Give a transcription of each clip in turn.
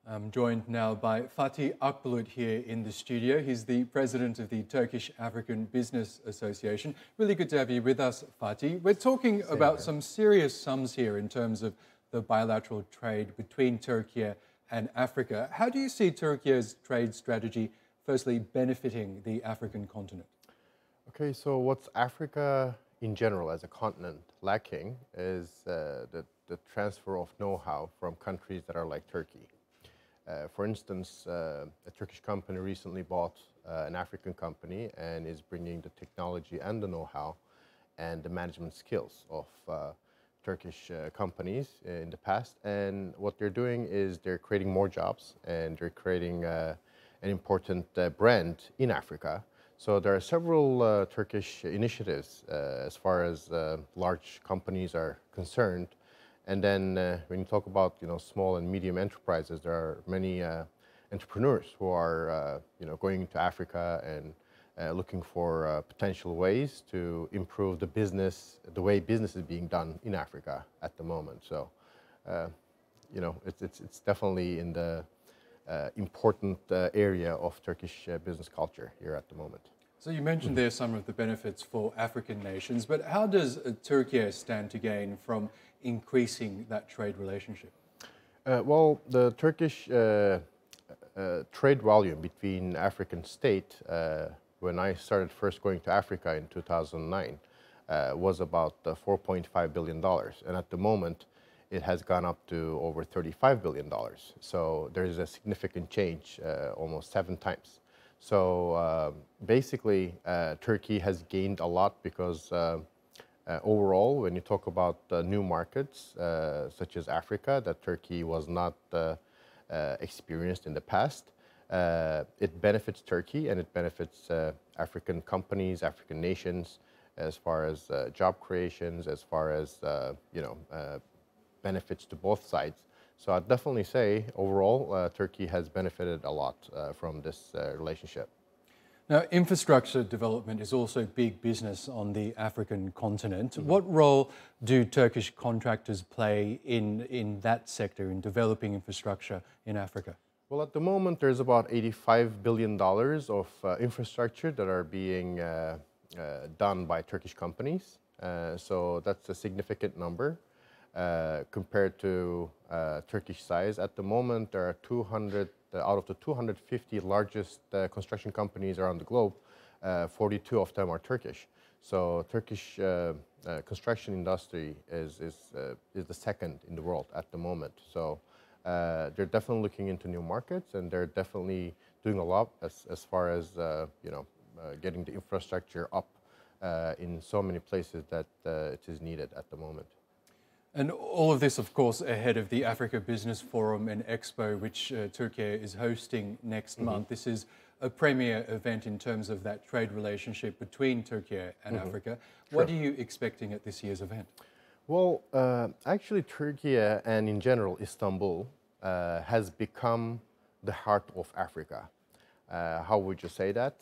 I'm joined now by Fatih Akbulut here in the studio. He's the president of the Turkish African Business Association. Really good to have you with us, Fatih. We're talking about some serious sums here in terms of the bilateral trade between Turkey and Africa. How do you see Turkey's trade strategy firstly benefiting the African continent? Okay, so what's Africa in general as a continent lacking is the transfer of know-how from countries that are like Turkey. For instance, a Turkish company recently bought an African company and is bringing the technology and the know-how and the management skills of Turkish companies in the past. And what they're doing is they're creating more jobs and they're creating an important brand in Africa. So there are several Turkish initiatives as far as large companies are concerned. And then when you talk about small and medium enterprises, there are many entrepreneurs who are going into Africa and looking for potential ways to improve the way business is being done in Africa at the moment. So it's definitely in the important area of Turkish business culture here at the moment. So you mentioned there some of the benefits for African nations, but how does Turkey stand to gain from increasing that trade relationship? Well, the Turkish trade volume between African states, when I started first going to Africa in 2009, was about $4.5 billion. And at the moment, it has gone up to over $35 billion. So there's a significant change, almost 7 times. So basically, Turkey has gained a lot because overall, when you talk about new markets such as Africa, that Turkey was not experienced in the past, it benefits Turkey and it benefits African companies, African nations, as far as job creations, as far as benefits to both sides. So I'd definitely say overall, Turkey has benefited a lot from this relationship. Now, infrastructure development is also big business on the African continent. What role do Turkish contractors play in that sector, in developing infrastructure in Africa? Well, at the moment, there's about $85 billion of infrastructure that are being done by Turkish companies. So that's a significant number. Compared to Turkish size. At the moment, there are 200, out of the 250 largest construction companies around the globe, 42 of them are Turkish. So Turkish construction industry is the second in the world at the moment. So they're definitely looking into new markets and they're definitely doing a lot as far as getting the infrastructure up in so many places that it is needed at the moment. And all of this, of course, ahead of the Africa Business Forum and Expo, which Turkey is hosting next month. This is a premier event in terms of that trade relationship between Turkey and Africa. What are you expecting at this year's event? Well, actually, Turkey and in general, Istanbul has become the heart of Africa. How would you say that?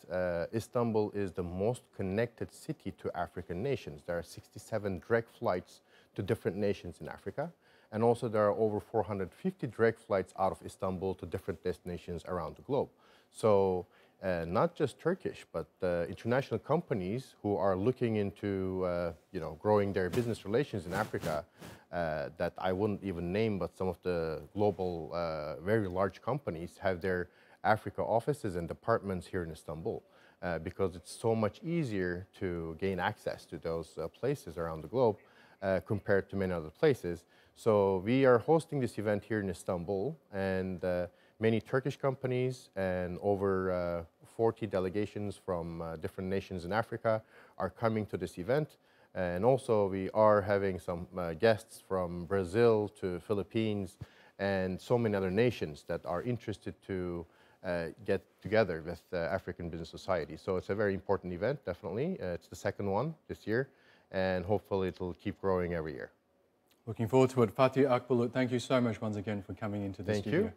Istanbul is the most connected city to African nations. There are 67 direct flights to different nations in Africa. And also there are over 450 direct flights out of Istanbul to different destinations around the globe. So not just Turkish, but international companies who are looking into growing their business relations in Africa that I wouldn't even name, but some of the global very large companies have their Africa offices and departments here in Istanbul because it's so much easier to gain access to those places around the globe compared to many other places. So we are hosting this event here in Istanbul, and many Turkish companies and over 40 delegations from different nations in Africa are coming to this event. And also we are having some guests from Brazil to Philippines and so many other nations that are interested to get together with the African Business Society. So it's a very important event, definitely. It's the second one this year, and hopefully it will keep growing every year. Looking forward to it. Fatih Akbulut, thank you so much once again for coming into the studio. Thank you.